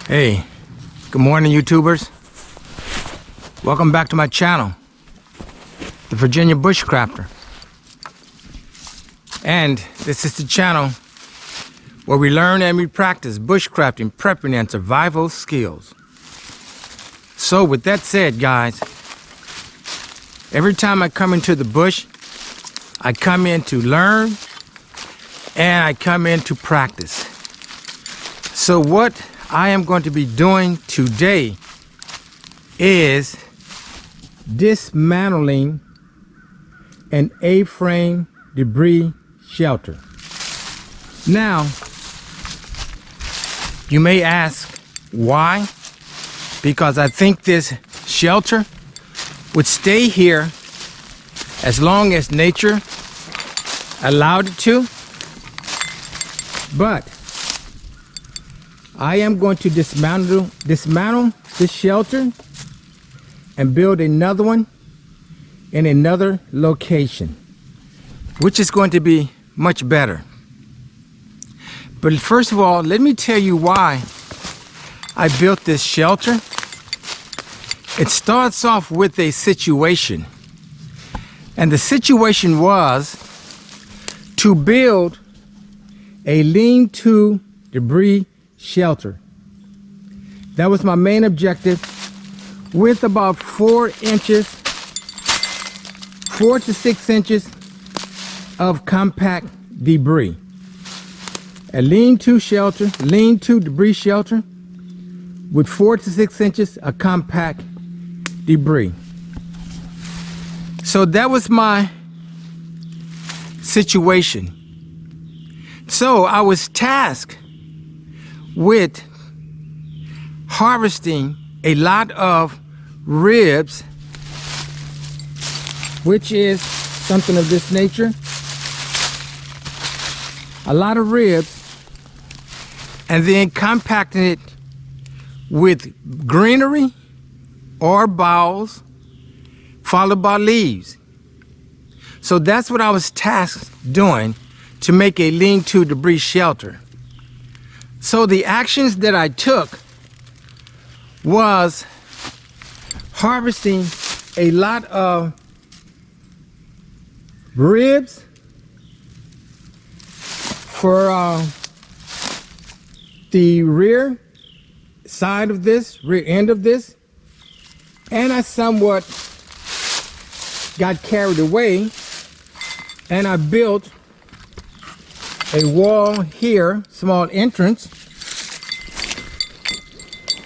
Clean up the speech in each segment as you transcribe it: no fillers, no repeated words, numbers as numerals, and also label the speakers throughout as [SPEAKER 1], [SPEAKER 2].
[SPEAKER 1] Hey, good morning, YouTubers. Welcome back to my channel, the Virginia Bushcrafter. And this is the channel where we learn and we practice bushcrafting, prepping, and survival skills. So with that said, guys, every time I come into the bush, I come in to learn and I come in to practice. So what I am going to be doing today is dismantling an A-frame debris shelter. Now, you may ask why? Because I think this shelter would stay here as long as nature allowed it to. But I am going to dismantle this shelter and build another one in another location, which is going to be much better. But first of all, let me tell you why I built this shelter. It starts off with a situation, and the situation was to build a lean-to debris shelter. That was my main objective, with about 4 to 6 inches of compact debris. A lean-to shelter, lean-to debris shelter with 4 to 6 inches of compact debris. So that was my situation. So I was tasked with harvesting a lot of ribs, which is something of this nature. A lot of ribs, and then compacting it with greenery or boughs, followed by leaves. So that's what I was tasked doing to make a lean-to debris shelter. So the actions that I took was harvesting a lot of ribs for the rear side of this, rear end of this, and I somewhat got carried away and I built a wall here, small entrance,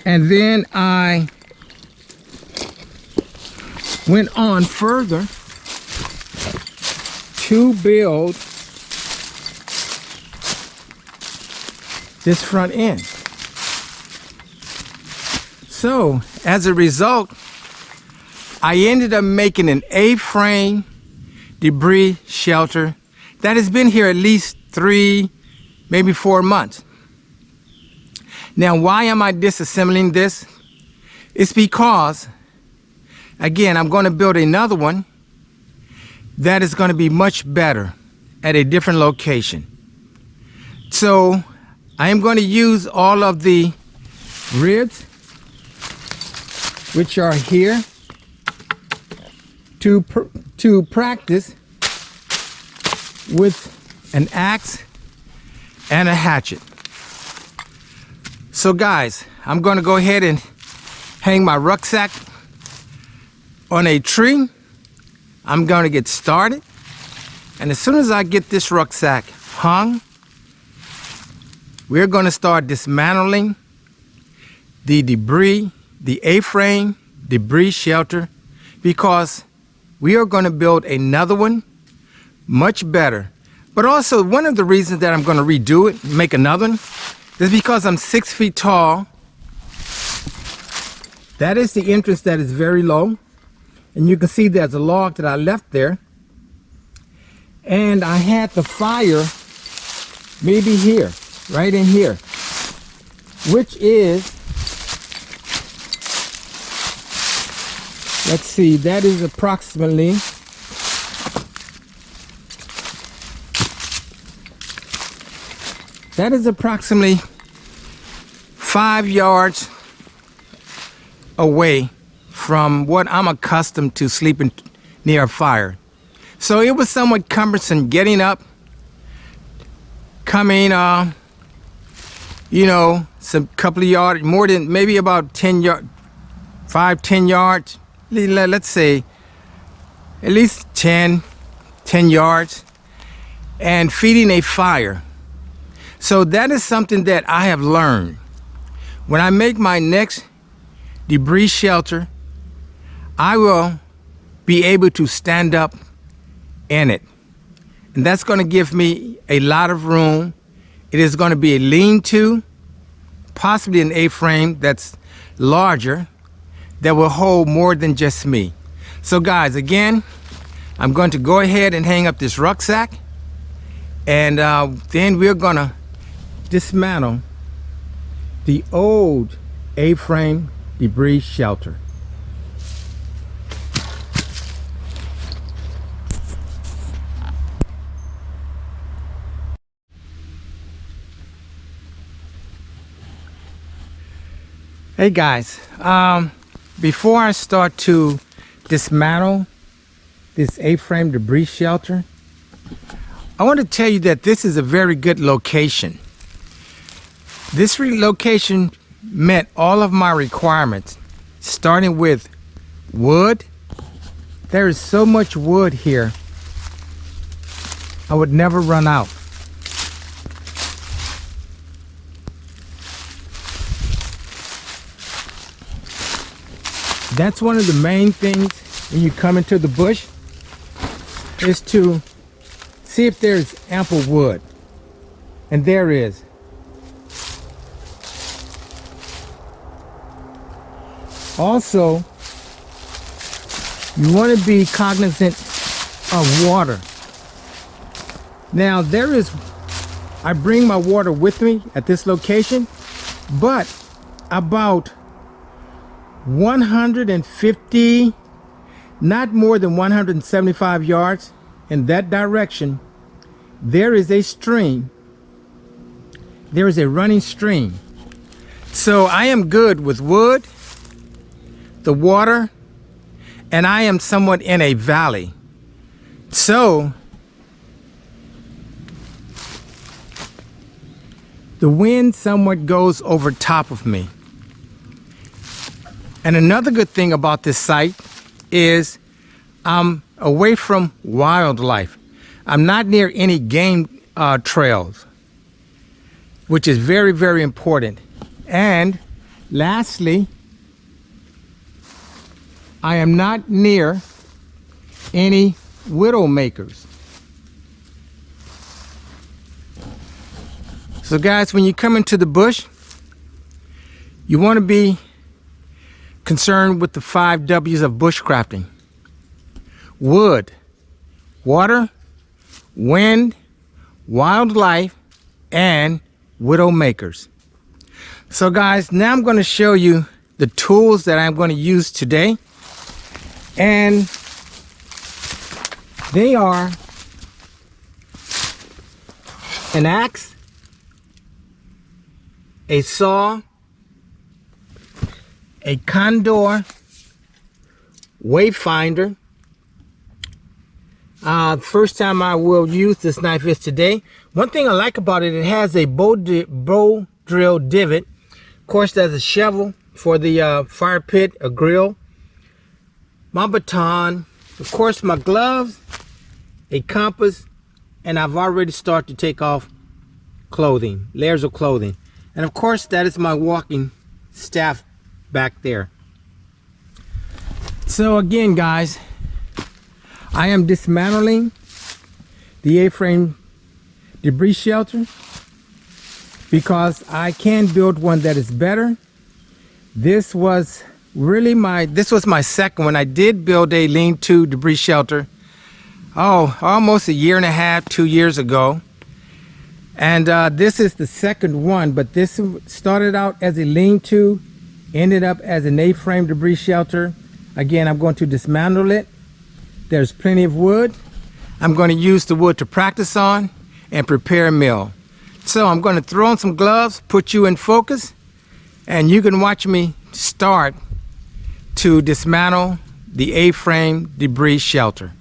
[SPEAKER 1] and then I went on further to build this front end. So as a result, I ended up making an A-frame debris shelter that has been here at least 3, maybe 4 months. Now, why am I disassembling this? It's because, again, I'm going to build another one that is going to be much better at a different location. So I am going to use all of the ribs, which are here, to practice with an axe and a hatchet. So guys, I'm going to go ahead and hang my rucksack on a tree. I'm going to get started, and as soon as I get this rucksack hung, we're going to start dismantling the debris, the A-frame debris shelter, because we are going to build another one much better. But also, one of the reasons that I'm going to redo it, make another one, is because I'm 6 feet tall. That is the entrance that is very low, and you can see there's a log that I left there, and I had the fire maybe here, right in here, which is, let's see, that is approximately 4 5 yards away from what I'm accustomed to sleeping near a fire. So it was somewhat cumbersome getting up, coming, you know, some couple of yards, more than maybe about 10 yards, 5-10 yards, let's say at least 10 yards, and feeding a fire. So that is something that I have learned. When I make my next debris shelter, I will be able to stand up in it. And that's going to give me a lot of room. It is going to be a lean-to, possibly an A-frame that's larger, that will hold more than just me. So guys, again, I'm going to go ahead and hang up this rucksack, and then we're going to dismantle the old A-frame debris shelter. Hey guys, before I start to dismantle this A-frame debris shelter, I want to tell you that this is a very good location. This location met all of my requirements, starting with wood. There is so much wood here, I would never run out. That's one of the main things when you come into the bush, is to see if there's ample wood. And there is. Also, you want to be cognizant of water. Now I bring my water with me at this location, but about 150, not more than 175 yards in that direction, there is a stream. There is a running stream. So I am good with wood, the water, and I am somewhat in a valley. So the wind somewhat goes over top of me. And another good thing about this site is I'm away from wildlife. I'm not near any game trails, which is very, very important. And lastly, I am not near any widow makers. So guys, when you come into the bush, you want to be concerned with the 5 W's of bushcrafting: wood, water, wind, wildlife, and widow makers. So guys, now I'm going to show you the tools that I'm going to use today. And they are an axe, a saw, a condor, wayfinder. First time I will use this knife is today. One thing I like about it, it has a bow drill divot. Of course, there's a shovel for the fire pit, a grill, my baton, of course my gloves, a compass, and I've already started to take off clothing, layers of clothing. And of course, that is my walking staff back there. So again, guys, I am dismantling the A-frame debris shelter because I can build one that is better. This was really my second one. I did build a lean-to debris shelter, almost a year and a half, 2 years ago. And this is the second one, but this started out as a lean-to, ended up as an A-frame debris shelter. Again, I'm going to dismantle it. There's plenty of wood. I'm going to use the wood to practice on and prepare a meal. So I'm going to throw on some gloves, put you in focus, And you can watch me start to dismantle the A-frame debris shelter.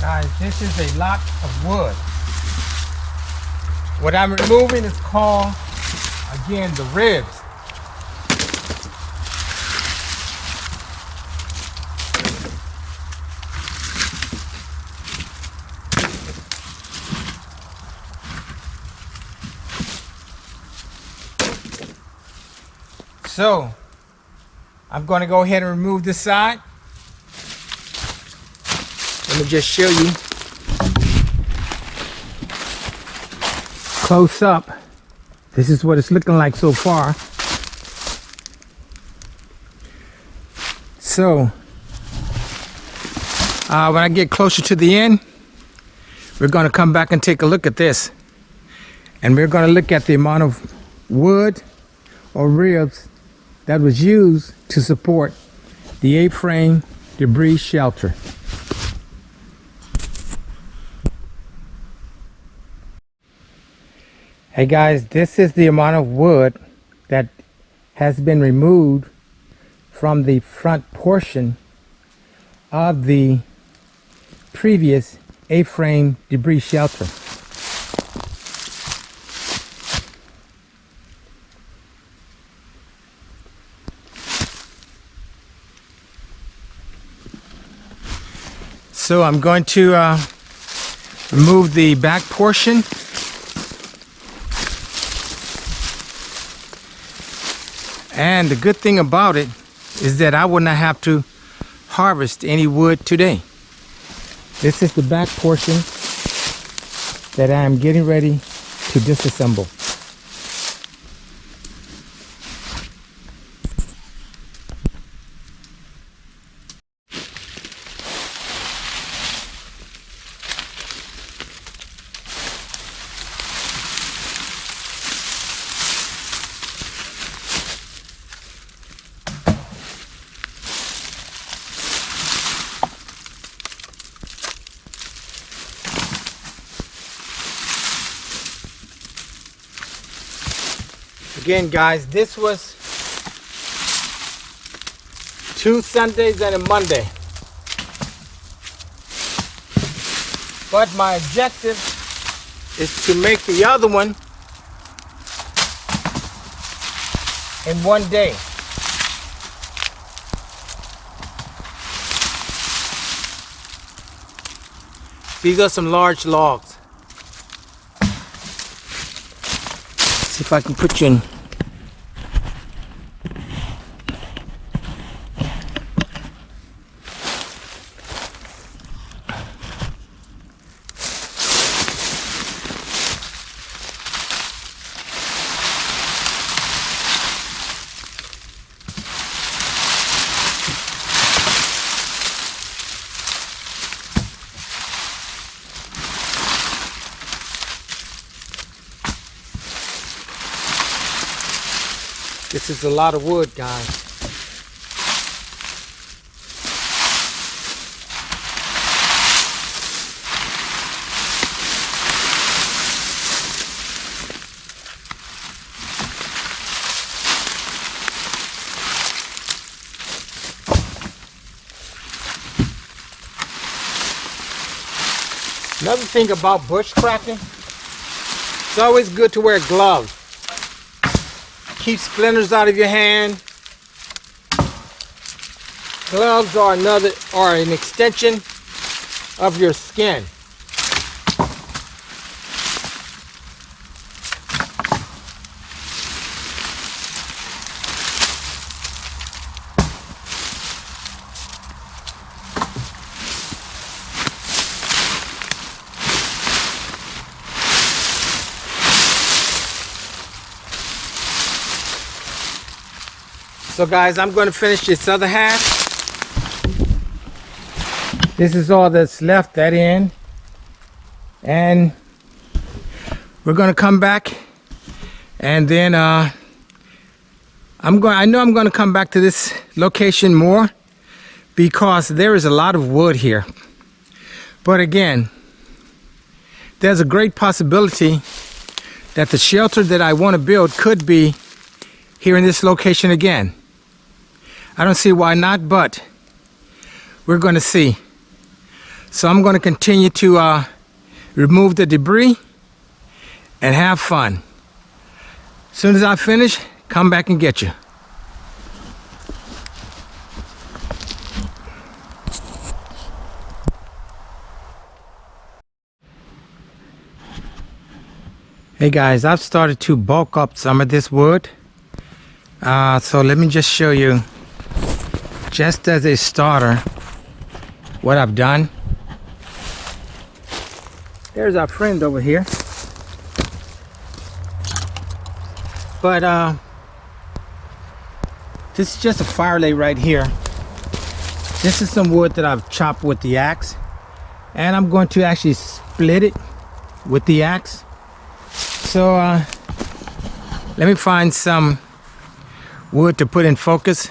[SPEAKER 1] Guys, this is a lot of wood. What I'm removing is called, again, the ribs. So, I'm going to go ahead and remove this side. Let me just show you close up. This is what it's looking like so far. So when I get closer to the end, we're going to come back and take a look at this, and we're going to look at the amount of wood or ribs that was used to support the A-frame debris shelter. Hey guys, this is the amount of wood that has been removed from the front portion of the previous A-frame debris shelter. So I'm going to remove the back portion. And the good thing about it is that I will not have to harvest any wood today. This is the back portion that I am getting ready to disassemble. Again, guys, this was 2 Sundays and a Monday. But my objective is to make the other one in 1 day. These are some large logs. See if I can put you in. This is a lot of wood, guys. Another thing about bushcrafting, it's always good to wear gloves. Keep splinters out of your hand. Gloves are an extension of your skin. So guys, I'm going to finish this other half. This is all that's left, that end. And we're going to come back, and then I know I'm going to come back to this location more because there is a lot of wood here. But again, there's a great possibility that the shelter that I want to build could be here in this location again. I don't see why not, but we're going to see. So I'm going to continue to remove the debris and have fun. As soon as I finish, come back and get you. Hey guys, I've started to bulk up some of this wood. So let me just show you, just as a starter, what I've done. There's our friend over here. But this is just a fire lay right here. This is some wood that I've chopped with the axe, and I'm going to actually split it with the axe. So let me find some wood to put in focus,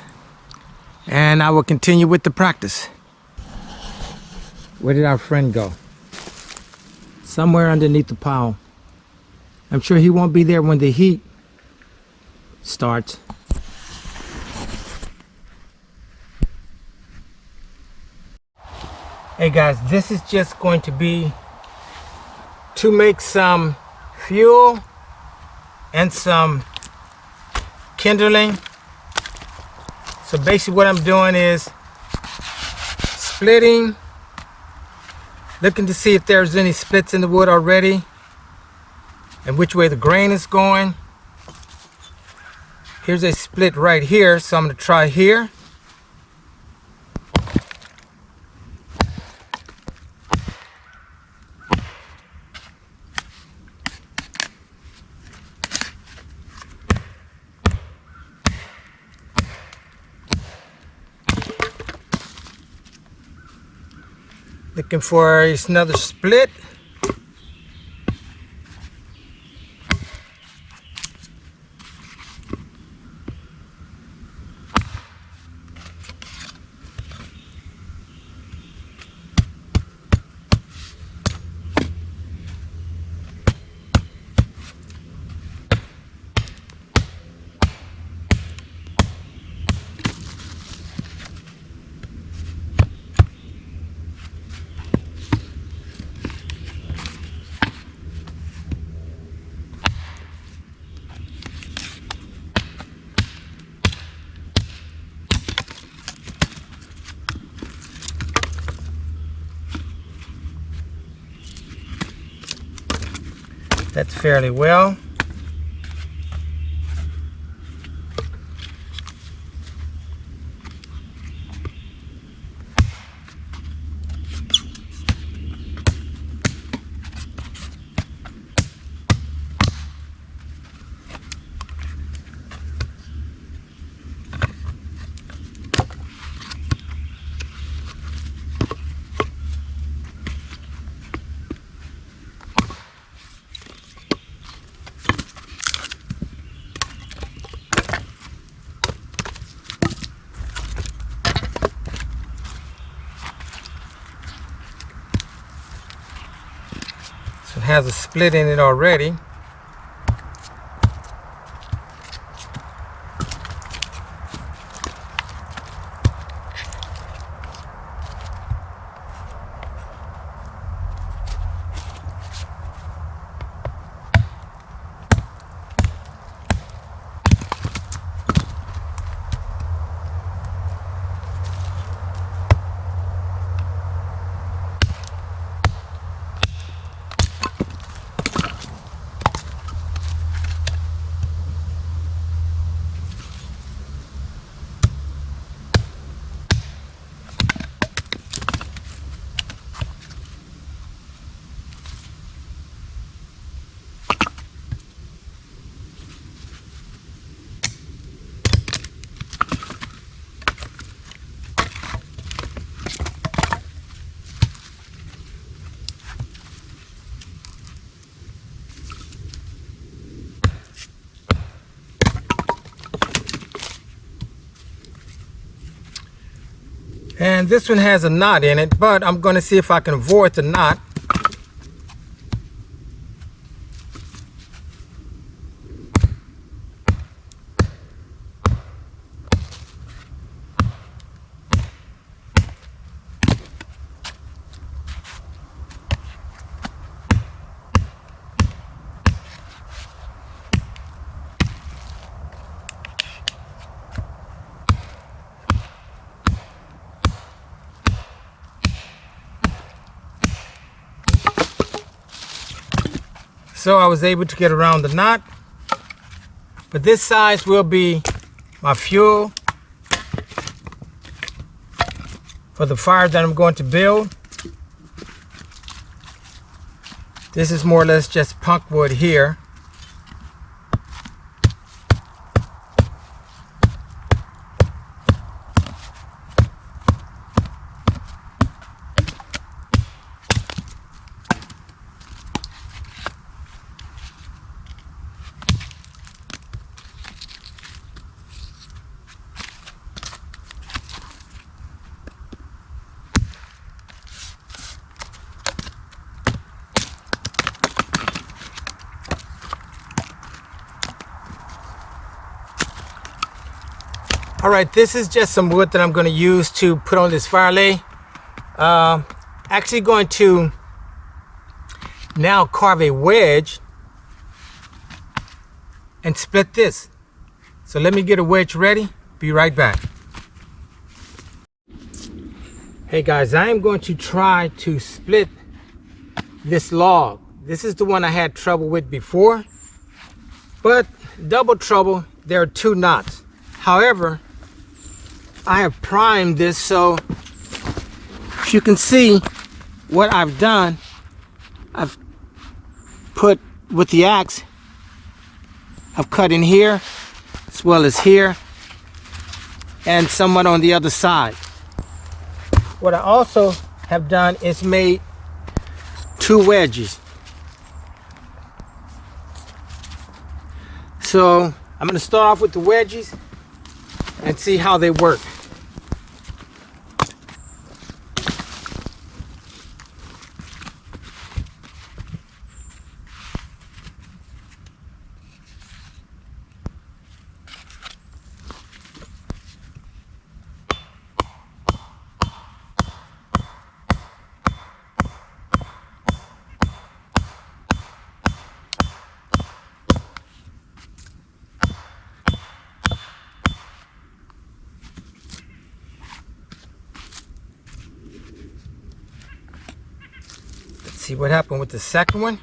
[SPEAKER 1] and I will continue with the practice. Where did our friend go? Somewhere underneath the pile. I'm sure he won't be there when the heat starts. Hey guys, this is just going to be to make some fuel and some kindling. So basically what I'm doing is splitting, looking to see if there's any splits in the wood already and which way the grain is going. Here's a split right here, so I'm going to try here. Looking for another split. That's fairly well. It has a split in it already. And this one has a knot in it, but I'm going to see if I can avoid the knot. So I was able to get around the knot, but this size will be my fuel for the fire that I'm going to build. This is more or less just punk wood here. All right, this is just some wood that I'm going to use to put on this fire lay. Actually going to now carve a wedge and split this. So let me get a wedge ready. Be right back. Hey guys, I am going to try to split this log. This is the one I had trouble with before, but double trouble, there are two knots. However, I have primed this, so if you can see what I've done, I've put with the axe, I've cut in here as well as here and somewhat on the other side. What I also have done is made two wedges. So I'm going to start off with the wedges and see how they work. See what happened with the second one.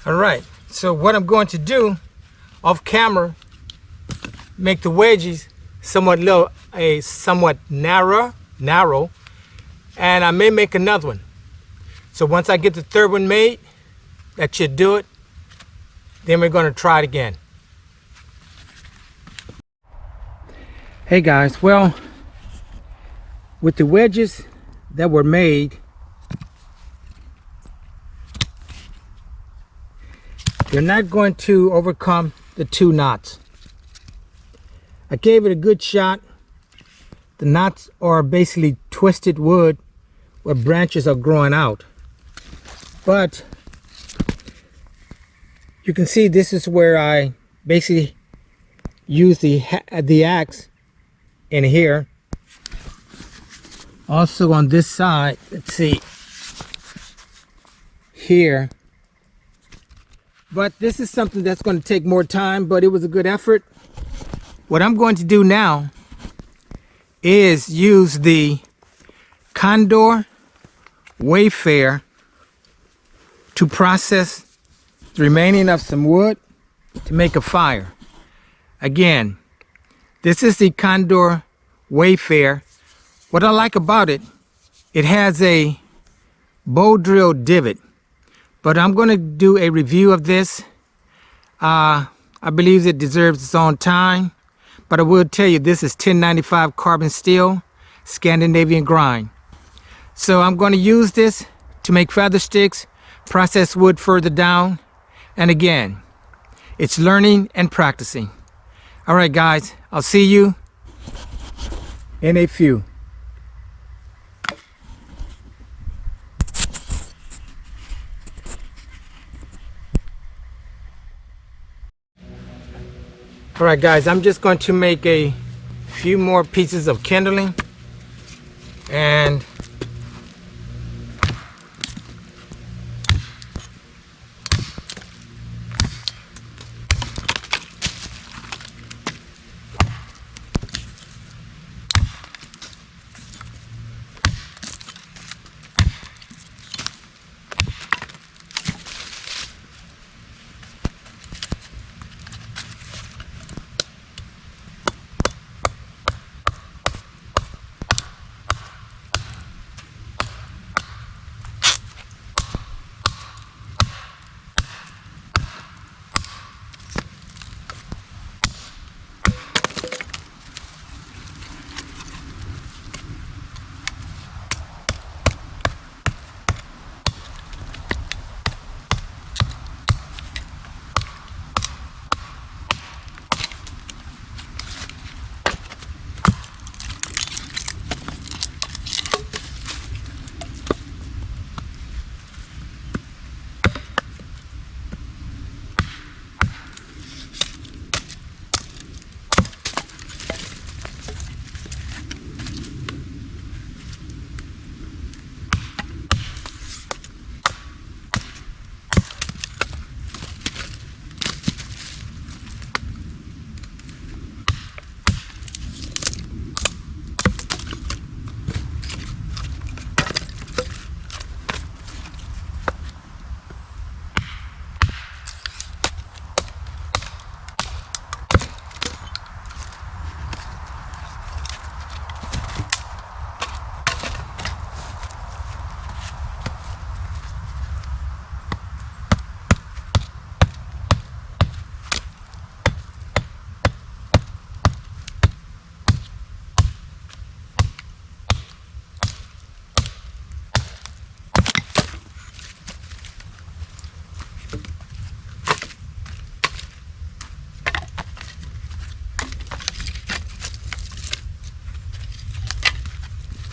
[SPEAKER 1] All right, so what I'm going to do off camera, make the wedges somewhat narrow, and I may make another one. So once I get the third one made, that should do it. Then we're going to try it again. Hey guys, well, with the wedges that were made, they're not going to overcome the 2 knots. I gave it a good shot. The knots are basically twisted wood where branches are growing out. But you can see this is where I basically use the axe in here. Also on this side, let's see, here. But this is something that's going to take more time, but it was a good effort. What I'm going to do now is use the Condor Wayfarer to process the remaining of some wood to make a fire. Again, this is the Condor Wayfarer. What I like about it, it has a bow drill divot, but I'm going to do a review of this. I believe it deserves its own time, but I will tell you this is 1095 carbon steel, Scandinavian grind. So I'm going to use this to make feather sticks, process wood further down, and again, it's learning and practicing. All right, guys, I'll see you in a few. All right, guys, I'm just going to make a few more pieces of kindling, and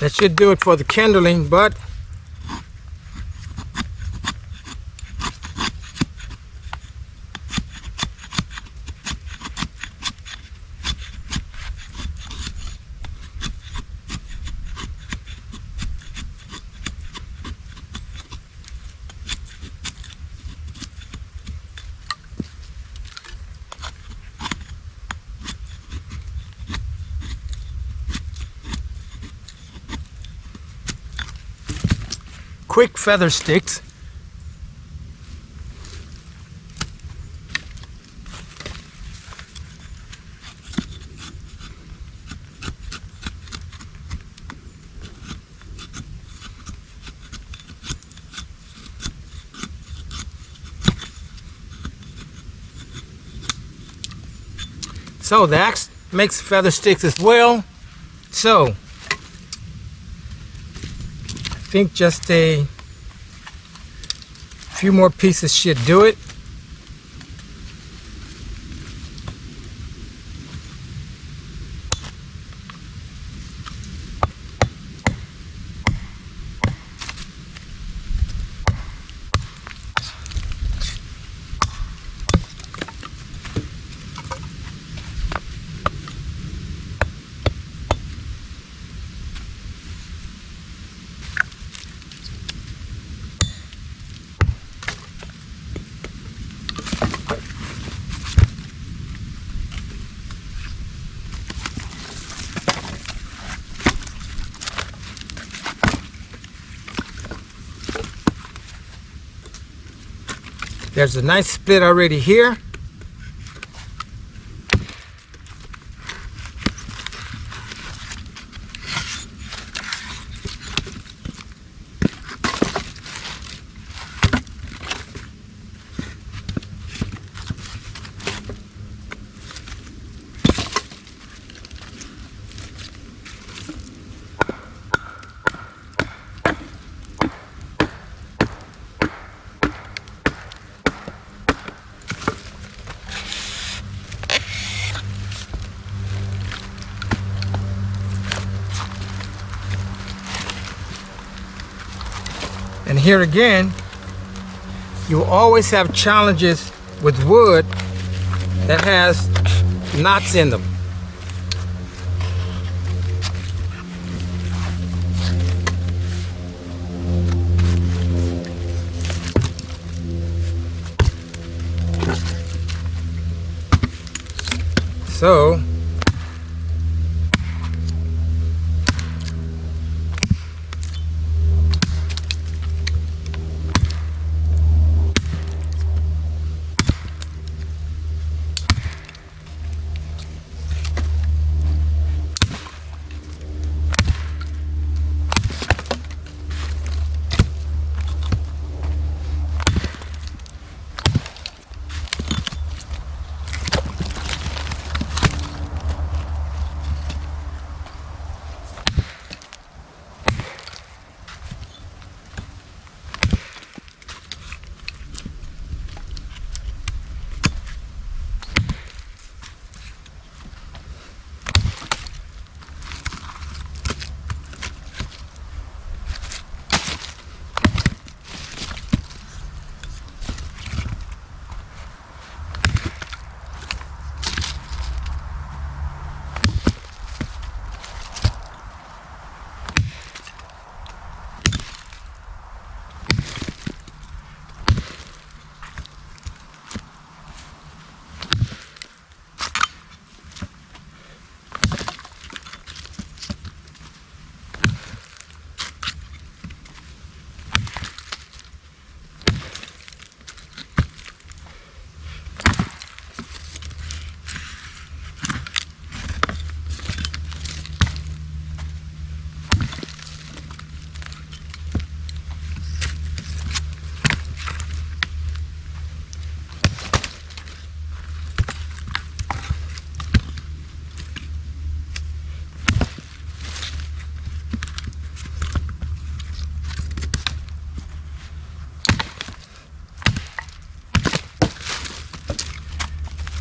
[SPEAKER 1] that should do it for the kindling. But quick feather sticks. So the axe makes feather sticks as well. So I think just a few more pieces should do it. There's a nice split already here. And here again, you will always have challenges with wood that has knots in them. So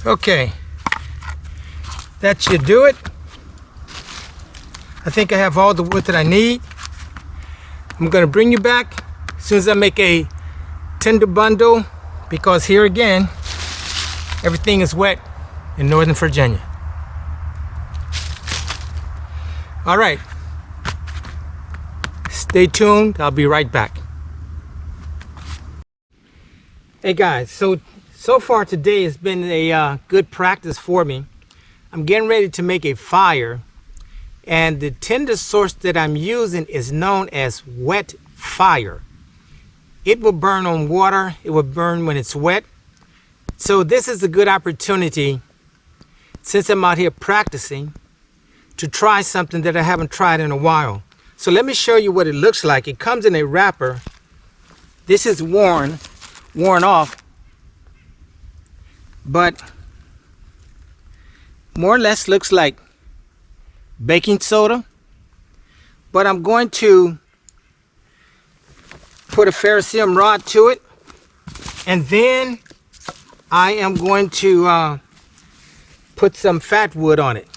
[SPEAKER 1] okay, that should do it. I think I have all the wood that I need. I'm going to bring you back as soon as I make a tinder bundle, because here again, everything is wet in Northern Virginia. All right, stay tuned. I'll be right back. Hey guys, so far today has been a good practice for me. I'm getting ready to make a fire, and the tinder source that I'm using is known as wet fire. It will burn on water. It will burn when it's wet. So this is a good opportunity, since I'm out here practicing, to try something that I haven't tried in a while. So let me show you what it looks like. It comes in a wrapper. This is worn off, but more or less looks like baking soda, but I'm going to put a ferrocerium rod to it, and then I am going to put some fat wood on it.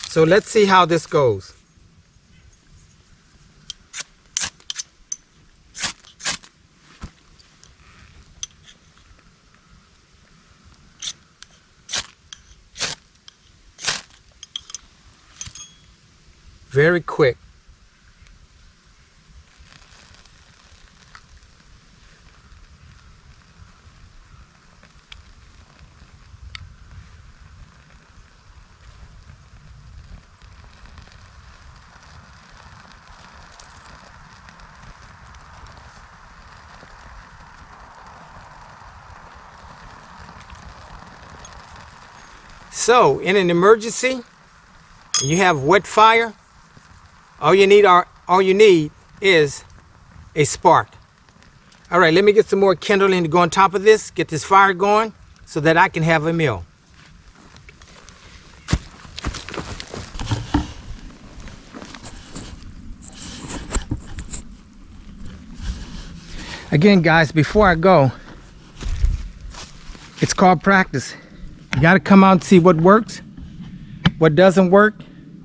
[SPEAKER 1] So let's see how this goes. Very quick. So, in an emergency, you have wet fire, all you need is a spark. All right, let me get some more kindling to go on top of this, get this fire going so that I can have a meal. Again, guys, before I go, it's called practice. You got to come out and see what works, what doesn't work,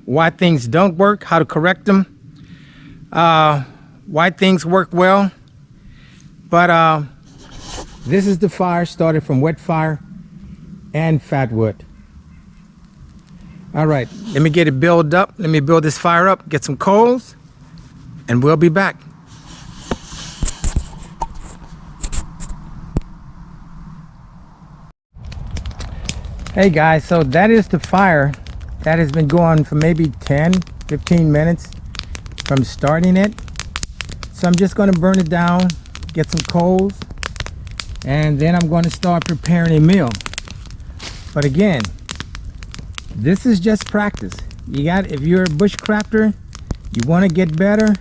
[SPEAKER 1] why things don't work, how to correct them, why things work well. But this is the fire started from wet fire and fat wood. All right, let me get it built up. Let me build this fire up, get some coals, and we'll be back. Hey guys, so that is the fire that has been going for maybe 10-15 minutes from starting it. So I'm just going to burn it down, get some coals, and then I'm going to start preparing a meal. But again, this is just practice. If you're a bushcrafter, you want to get better,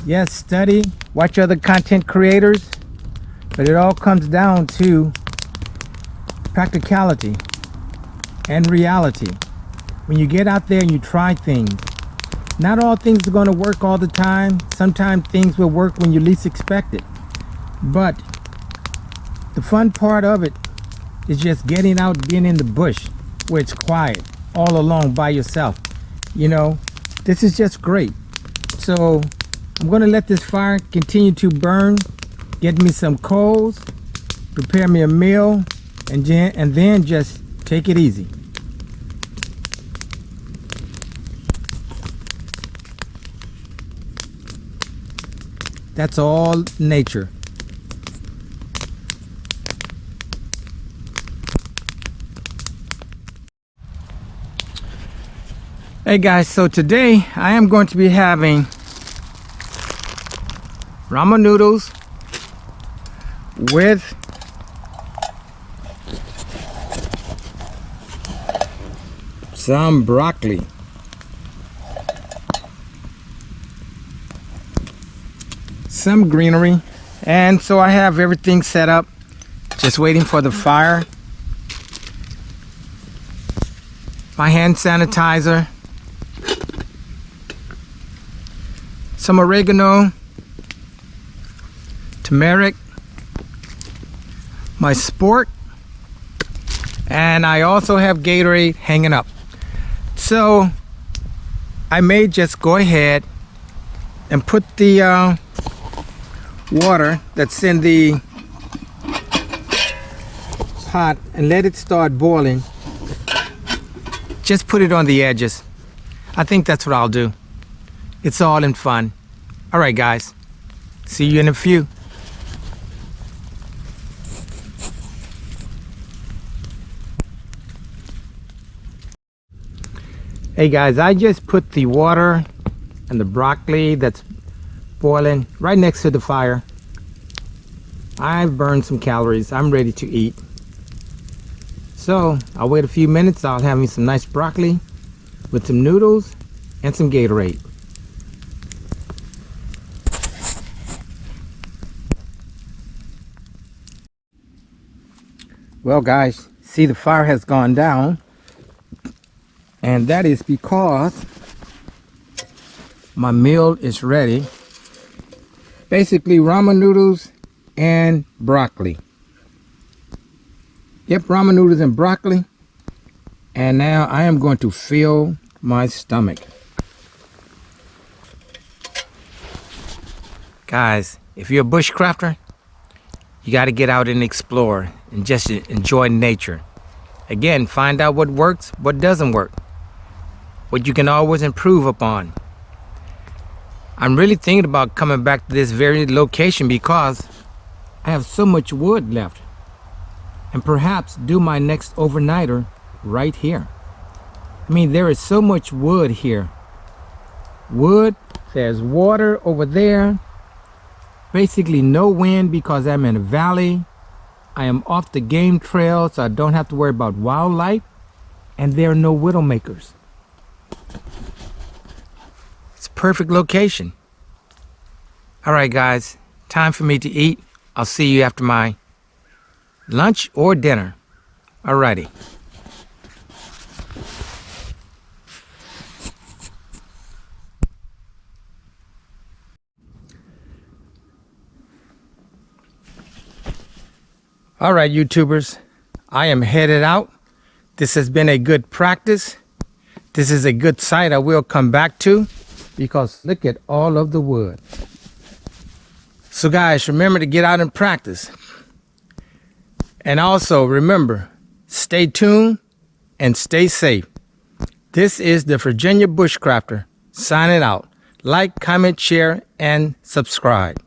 [SPEAKER 1] yes, study, watch other content creators, but it all comes down to practicality and reality. When you get out there and you try things, not all things are going to work all the time. Sometimes things will work when you least expect it. But the fun part of it is just getting out, being in the bush where it's quiet, all alone by yourself. You know, this is just great. So I'm going to let this fire continue to burn, get me some coals, prepare me a meal, and then just take it easy. That's all nature. Hey guys, so today I am going to be having ramen noodles with some broccoli. Some greenery. And so I have everything set up, just waiting for the fire. My hand sanitizer. Some oregano. Turmeric. My sport. And I also have Gatorade hanging up. So I may just go ahead and put the water that's in the pot and let it start boiling. Just put it on the edges. I think that's what I'll do. It's all in fun. All right, guys. See you in a few. Hey guys, I just put the water and the broccoli that's boiling right next to the fire. I've burned some calories. I'm ready to eat. So I'll wait a few minutes. I'll have me some nice broccoli with some noodles and some Gatorade. Well guys, See, the fire has gone down, and that is because my meal is ready. Basically ramen noodles and broccoli. Yep, ramen noodles and broccoli. And now I am going to fill my stomach. Guys, if you're a bushcrafter, you got to get out and explore and just enjoy nature. Again, find out what works, what doesn't work, what you can always improve upon. I'm really thinking about coming back to this very location because I have so much wood left, and perhaps do my next overnighter right here. I mean, there is so much wood here. Wood, there's water over there. Basically no wind because I'm in a valley. I am off the game trail, so I don't have to worry about wildlife, and there are no widow makers. It's a perfect location. All right, guys, time for me to eat. I'll see you after my lunch or dinner. All righty. All right, YouTubers, I am headed out. This has been a good practice. This is a good site I will come back to because look at all of the wood. So guys, remember to get out and practice. And also remember, stay tuned and stay safe. This is the Virginia Bushcrafter signing out. Like, comment, share, and subscribe.